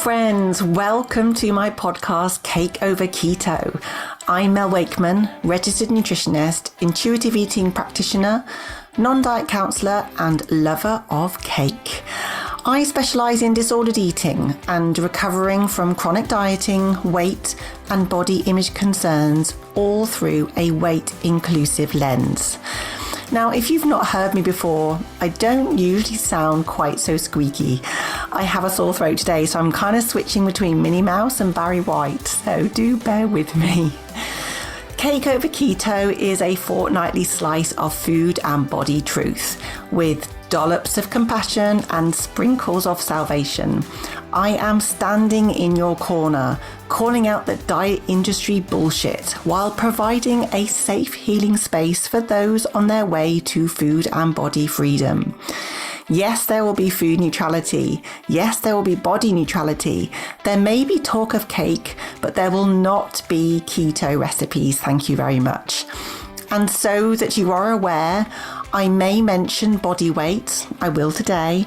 friends, welcome to my podcast, CakeOverKeto. I'm Mel Wakeman, registered nutritionist, intuitive eating practitioner, non-diet counsellor and lover of cake. I specialise in disordered eating and recovering from chronic dieting, weight and body image concerns, all through a weight-inclusive lens. Now, if you've not heard me before, I don't usually sound quite so squeaky. I have a sore throat today, so I'm kind of switching between Minnie Mouse and Barry White, so do bear with me. CakeOverKeto is a fortnightly slice of food and body truth with dollops of compassion and sprinkles of salvation. I am standing in your corner, calling out the diet industry bullshit while providing a safe healing space for those on their way to food and body freedom. Yes, there will be food neutrality. Yes, there will be body neutrality. There may be talk of cake, but there will not be keto recipes. Thank you very much. And so that you are aware, I may mention body weight. I will today.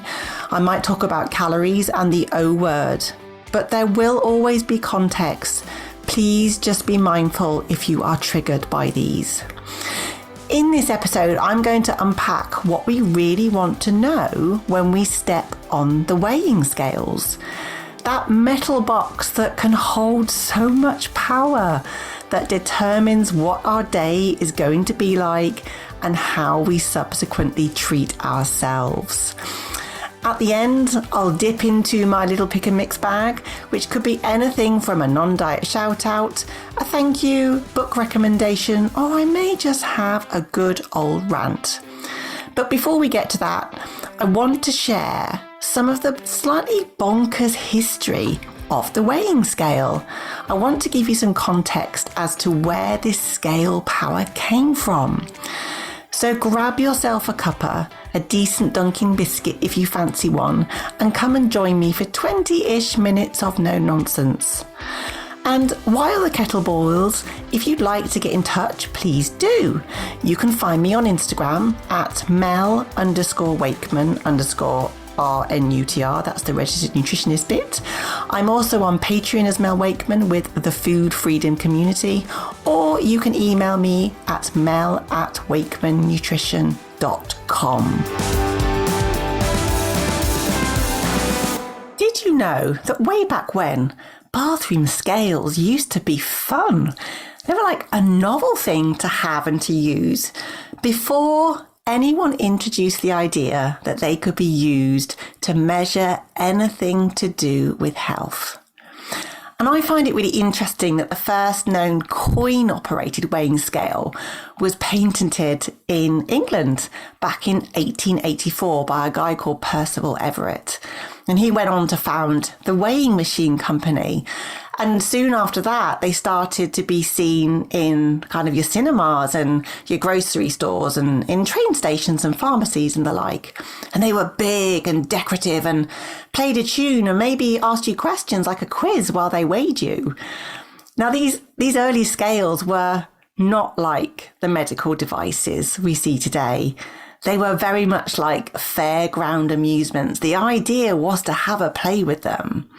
I might talk about calories and the O word, but there will always be context. Please just be mindful if you are triggered by these. In this episode, I'm going to unpack what we really want to know when we step on the weighing scales. That metal box that can hold so much power, that determines what our day is going to be like and how we subsequently treat ourselves. At the end, I'll dip into my little pick and mix bag, which could be anything from a non-diet shout out, a thank you, book recommendation, or I may just have a good old rant. But before we get to that, I want to share some of the slightly bonkers history of the weighing scale. I want to give you some context as to where this scale power came from. So grab yourself a cuppa, a decent Dunkin' biscuit if you fancy one, and come and join me for 20-ish minutes of no nonsense. And while the kettle boils, if you'd like to get in touch, please do. You can find me on Instagram at Mel_Wakeman_RNUTR. That's the registered nutritionist bit. I'm also on Patreon as Mel Wakeman with the Food Freedom Community, or you can email me at mel@wakemannutrition.com. Did you know that way back when, bathroom scales used to be fun? They were like a novel thing to have and to use before anyone introduced the idea that they could be used to measure anything to do with health. And I find it really interesting that the first known coin-operated weighing scale was patented in England back in 1884 by a guy called Percival Everett. And he went on to found the weighing machine company. And soon after that, they started to be seen in kind of your cinemas and your grocery stores and in train stations and pharmacies and the like. And they were big and decorative and played a tune and maybe asked you questions like a quiz while they weighed you. Now, these early scales were not like the medical devices we see today. They were very much like fairground amusements. The idea was to have a play with them.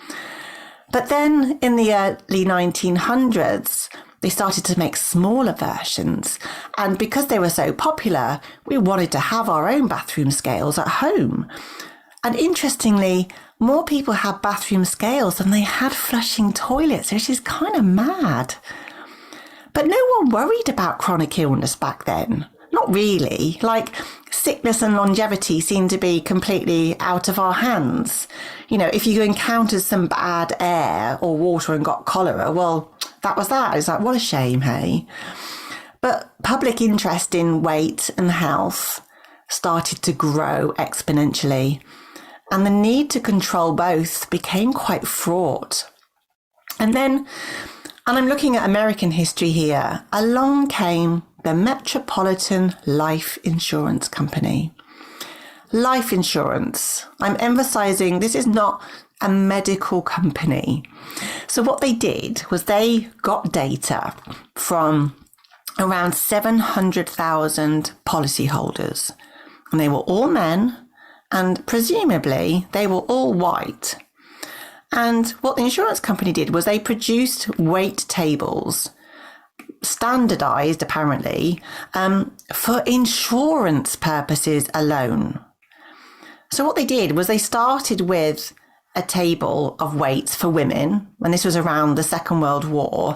But then in the early 1900s, they started to make smaller versions. And because they were so popular, we wanted to have our own bathroom scales at home. And interestingly, more people had bathroom scales than they had flushing toilets, which is kind of mad. But no one worried about chronic illness back then. Not really. Like, sickness and longevity seemed to be completely out of our hands. You know, if you encountered some bad air or water and got cholera, well, that was that. It's like, what a shame, hey? But public interest in weight and health started to grow exponentially, and the need to control both became quite fraught. And I'm looking at American history here, along came the Metropolitan Life Insurance Company. Life insurance. I'm emphasizing this is not a medical company. So what they did was they got data from around 700,000 policyholders, and they were all men, and presumably they were all white. And what the insurance company did was they produced weight tables, standardized apparently, for insurance purposes alone. So what they did was they started with a table of weights for women, and this was around the Second World War.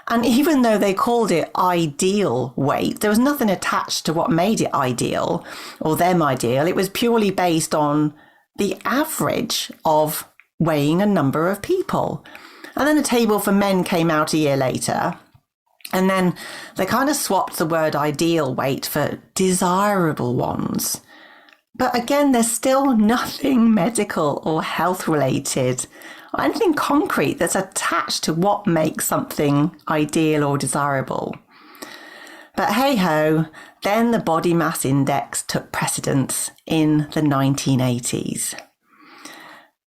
And even though they called it ideal weight, there was nothing attached to what made it ideal or them ideal. It was purely based on the average of weighing a number of people. And then a table for men came out a year later. And then they kind of swapped the word ideal weight for desirable ones. But again, there's still nothing medical or health related or anything concrete that's attached to what makes something ideal or desirable. But hey ho, then the body mass index took precedence in the 1980s.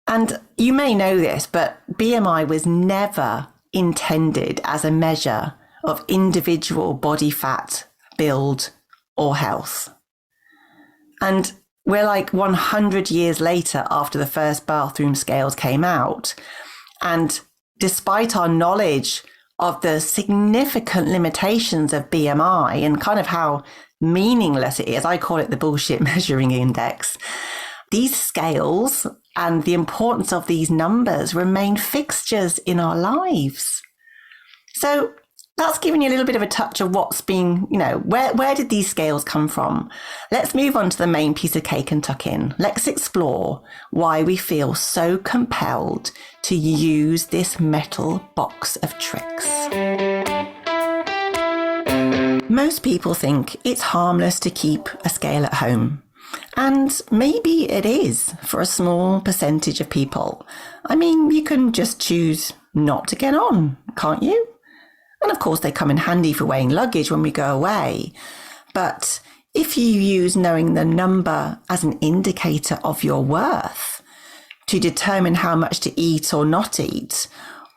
And you may know this, but BMI was never intended as a measure of individual body fat, build, or health. And we're like 100 years later after the first bathroom scales came out. And despite our knowledge of the significant limitations of BMI and kind of how meaningless it is, I call it the bullshit measuring index, these scales and the importance of these numbers remain fixtures in our lives. So that's giving you a little bit of a touch of what's been, where did these scales come from? Let's move on to the main piece of cake and tuck in. Let's explore why we feel so compelled to use this metal box of tricks. Most people think it's harmless to keep a scale at home. And maybe it is for a small percentage of people. I mean, you can just choose not to get on, can't you? And of course, they come in handy for weighing luggage when we go away. But if you use knowing the number as an indicator of your worth to determine how much to eat or not eat,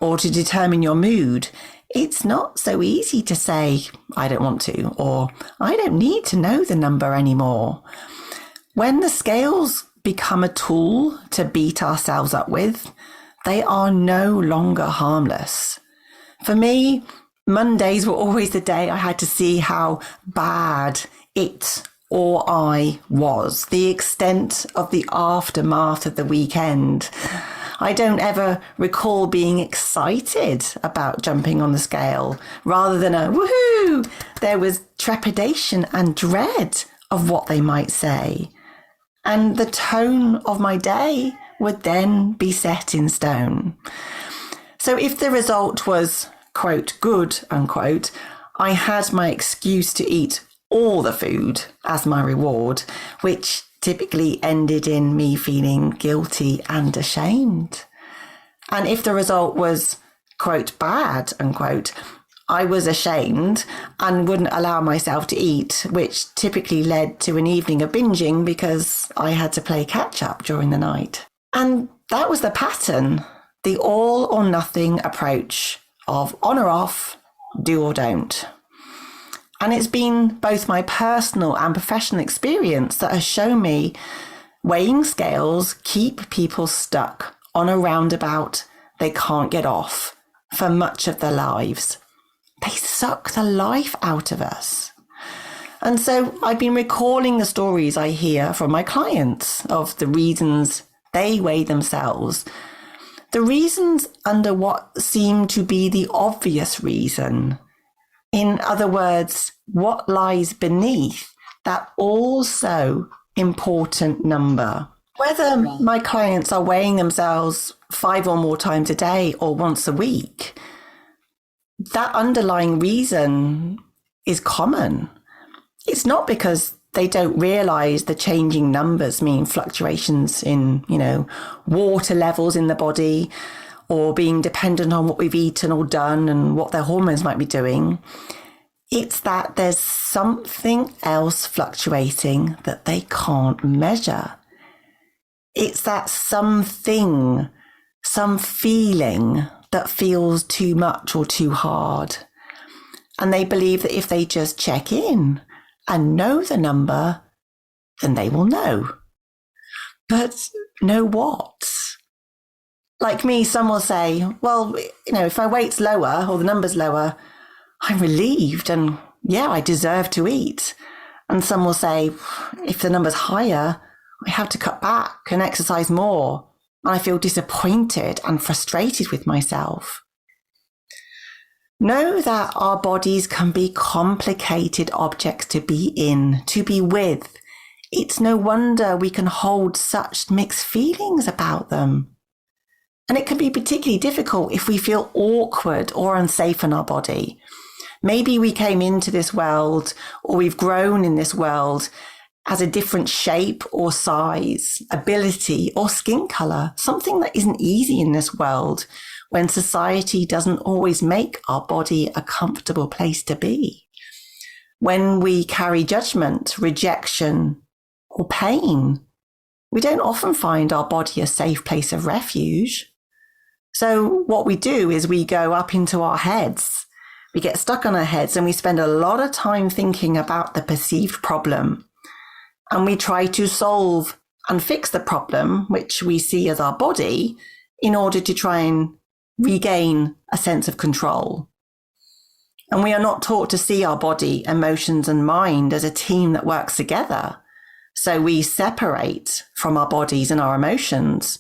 or to determine your mood, it's not so easy to say, I don't want to, or I don't need to know the number anymore. When the scales become a tool to beat ourselves up with, they are no longer harmless. For me, Mondays were always the day I had to see how bad it or I was, the extent of the aftermath of the weekend. I don't ever recall being excited about jumping on the scale. Rather than a woohoo, there was trepidation and dread of what they might say. And the tone of my day would then be set in stone. So if the result was, quote, good, unquote, I had my excuse to eat all the food as my reward, which typically ended in me feeling guilty and ashamed. And if the result was, quote, bad, unquote, I was ashamed and wouldn't allow myself to eat, which typically led to an evening of binging because I had to play catch up during the night. And that was the pattern, the all or nothing approach of on or off, do or don't. And it's been both my personal and professional experience that has shown me weighing scales keep people stuck on a roundabout they can't get off for much of their lives. They suck the life out of us. And so I've been recalling the stories I hear from my clients of the reasons they weigh themselves. The reasons under what seem to be the obvious reason. In other words, what lies beneath that also important number. Whether my clients are weighing themselves 5 or more times a day or once a week, that underlying reason is common. It's not because they don't realize the changing numbers mean fluctuations in, water levels in the body or being dependent on what we've eaten or done and what their hormones might be doing. It's that there's something else fluctuating that they can't measure. It's that something, some feeling that feels too much or too hard. And they believe that if they just check in and know the number, then they will know. But know what? Like me, some will say, well, if my weight's lower or the number's lower, I'm relieved and yeah, I deserve to eat. And some will say, if the number's higher, I have to cut back and exercise more. And I feel disappointed and frustrated with myself. Know that our bodies can be complicated objects to be in, to be with. It's no wonder we can hold such mixed feelings about them. And it can be particularly difficult if we feel awkward or unsafe in our body. Maybe we came into this world or we've grown in this world as a different shape or size, ability or skin color, something that isn't easy in this world when society doesn't always make our body a comfortable place to be. When we carry judgment, rejection, or pain, we don't often find our body a safe place of refuge. So what we do is we go up into our heads. We get stuck on our heads and we spend a lot of time thinking about the perceived problem. And we try to solve and fix the problem, which we see as our body, in order to try and regain a sense of control. And we are not taught to see our body, emotions, and mind as a team that works together. So we separate from our bodies and our emotions,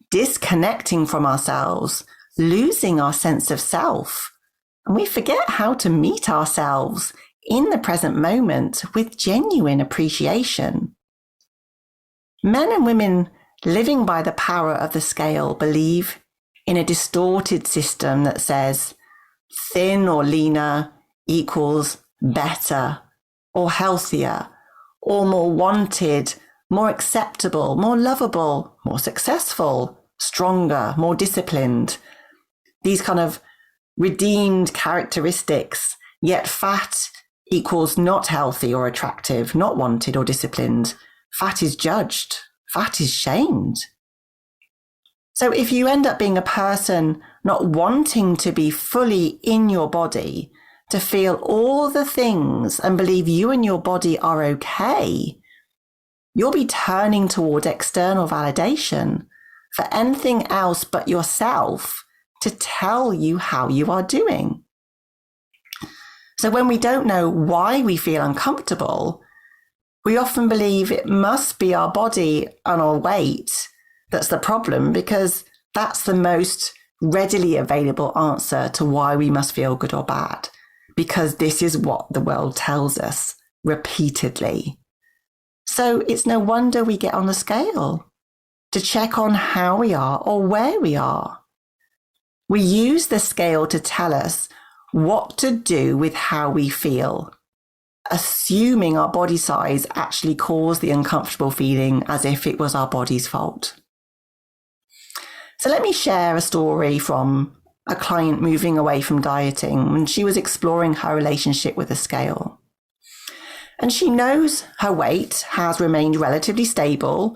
disconnecting from ourselves, losing our sense of self. And we forget how to meet ourselves in the present moment with genuine appreciation. Men and women living by the power of the scale believe in a distorted system that says thin or leaner equals better or healthier or more wanted, more acceptable, more lovable, more successful, stronger, more disciplined. These kind of redeemed characteristics, yet fat equals not healthy or attractive, not wanted or disciplined. Fat is judged. Fat is shamed. So if you end up being a person not wanting to be fully in your body, to feel all the things and believe you and your body are okay, you'll be turning toward external validation for anything else but yourself to tell you how you are doing. So when we don't know why we feel uncomfortable, we often believe it must be our body and our weight that's the problem, because that's the most readily available answer to why we must feel good or bad, because this is what the world tells us repeatedly. So it's no wonder we get on the scale to check on how we are or where we are. We use the scale to tell us what to do with how we feel, assuming our body size actually caused the uncomfortable feeling as if it was our body's fault. So let me share a story from a client moving away from dieting when she was exploring her relationship with the scale. And she knows her weight has remained relatively stable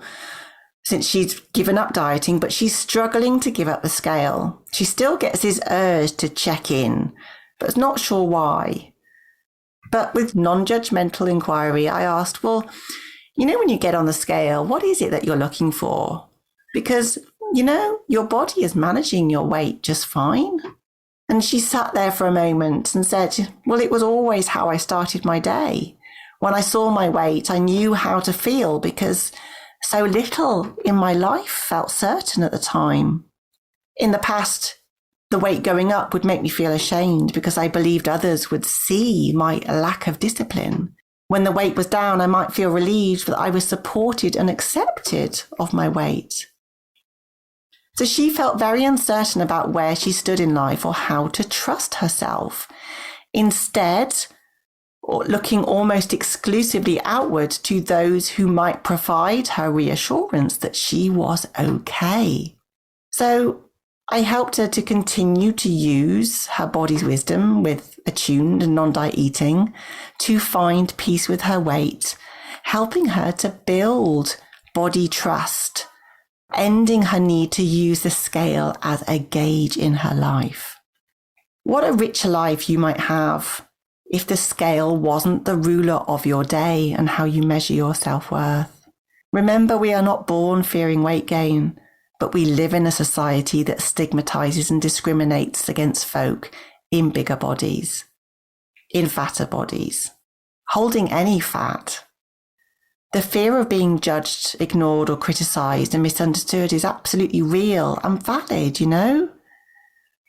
since she's given up dieting, but she's struggling to give up the scale. She still gets this urge to check in, but is not sure why. But with non-judgmental inquiry, I asked, well, when you get on the scale, what is it that you're looking for? Because, your body is managing your weight just fine. And she sat there for a moment and said, well, it was always how I started my day. When I saw my weight, I knew how to feel because so little in my life felt certain at the time. In the past, the weight going up would make me feel ashamed because I believed others would see my lack of discipline. When the weight was down, I might feel relieved that I was supported and accepted of my weight. So she felt very uncertain about where she stood in life or how to trust herself. Instead, looking almost exclusively outward to those who might provide her reassurance that she was okay. So I helped her to continue to use her body's wisdom with attuned and non-diet eating to find peace with her weight, helping her to build body trust, ending her need to use the scale as a gauge in her life. What a richer life you might have if the scale wasn't the ruler of your day and how you measure your self-worth. Remember, we are not born fearing weight gain, but we live in a society that stigmatizes and discriminates against folk in bigger bodies, in fatter bodies, holding any fat. The fear of being judged, ignored, or criticized and misunderstood is absolutely real and valid, you know?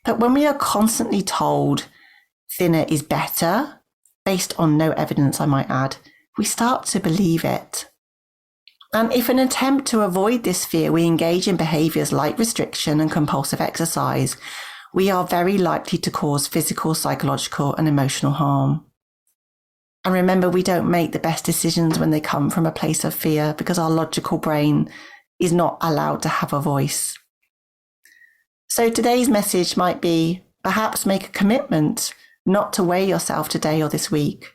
But when we are constantly told thinner is better, based on no evidence, I might add, we start to believe it. And if in an attempt to avoid this fear, we engage in behaviours like restriction and compulsive exercise, we are very likely to cause physical, psychological, and emotional harm. And remember, we don't make the best decisions when they come from a place of fear because our logical brain is not allowed to have a voice. So today's message might be, perhaps make a commitment not to weigh yourself today or this week.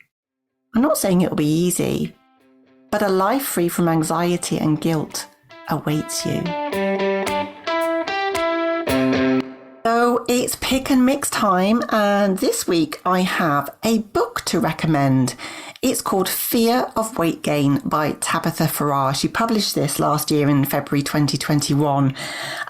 I'm not saying it will be easy, but a life free from anxiety and guilt awaits you. So it's pick and mix time, and this week I have a book to recommend. It's called Fear of Weight Gain by Tabitha Farrar. She published this last year in February 2021,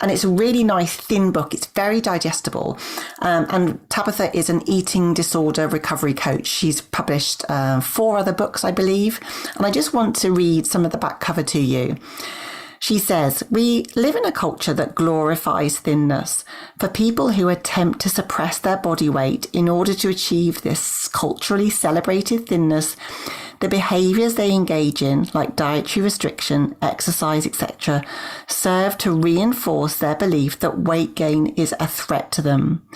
and it's a really nice thin book. It's very digestible, and Tabitha is an eating disorder recovery coach. She's published 4 other books, I believe, and I just want to read some of the back cover to you. She says, we live in a culture that glorifies thinness. For people who attempt to suppress their body weight in order to achieve this culturally celebrated thinness, the behaviours they engage in, like dietary restriction, exercise, etc., serve to reinforce their belief that weight gain is a threat to them.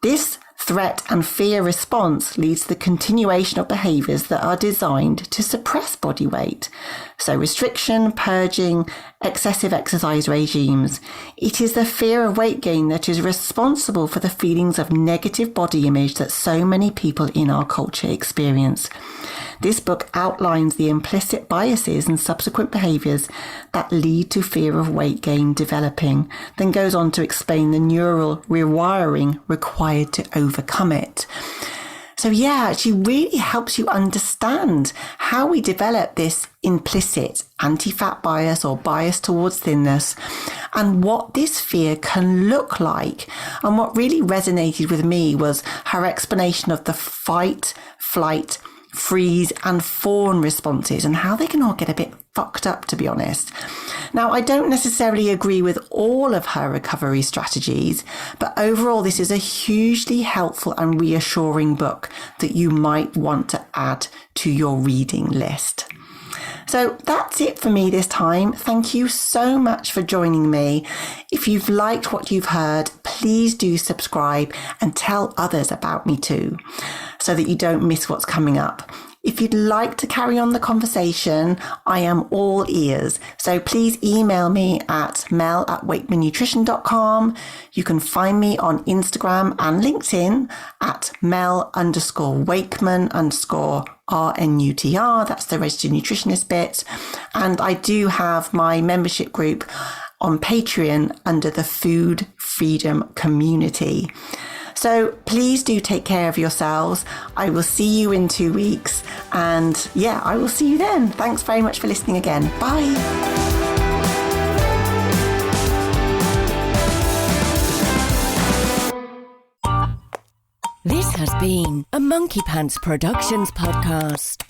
This threat and fear response leads to the continuation of behaviours that are designed to suppress body weight. So restriction, purging, excessive exercise regimes. It is the fear of weight gain that is responsible for the feelings of negative body image that so many people in our culture experience. This book outlines the implicit biases and subsequent behaviours that lead to fear of weight gain developing, then goes on to explain the neural rewiring required to overcome it. So yeah, she really helps you understand how we develop this implicit anti-fat bias or bias towards thinness and what this fear can look like. And what really resonated with me was her explanation of the fight, flight, freeze and fawn responses and how they can all get a bit fucked up, to be honest. Now, I don't necessarily agree with all of her recovery strategies, but overall this is a hugely helpful and reassuring book that you might want to add to your reading list. So that's it for me this time. Thank you so much for joining me. If you've liked what you've heard, please do subscribe and tell others about me too, so that you don't miss what's coming up. If you'd like to carry on the conversation, I am all ears. So please email me at mel@wakemannutrition.com. You can find me on Instagram and LinkedIn at mel_wakeman_RNUTR. That's the registered nutritionist bit. And I do have my membership group on Patreon under the Food Freedom Community. So please do take care of yourselves. I will see you in 2 weeks. And yeah, I will see you then. Thanks very much for listening again. Bye. This has been a Monkey Pants Productions podcast.